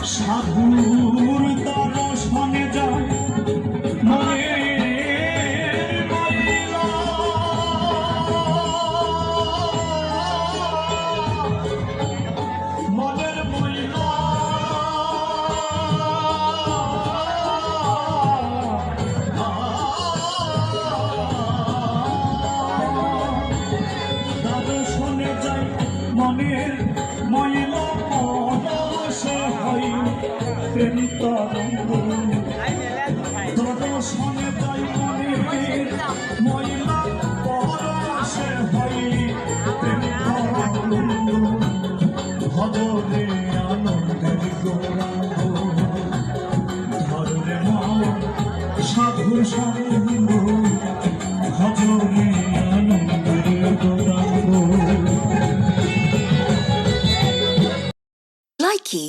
সাধুর দর্শনে যায় মনের ময়লা দর্শনে যায় মনের ময়লা পরশে হয় প্রেম তরঙ্গ দর্শনে যায় মনের ময়লা পরশে হয় প্রেম তরঙ্গ ভজরে আনন্দের গৌরাঙ্গ ধরে মন সাধু সঙ্গ ভজরে আনন্দের গৌরাঙ্গ Likey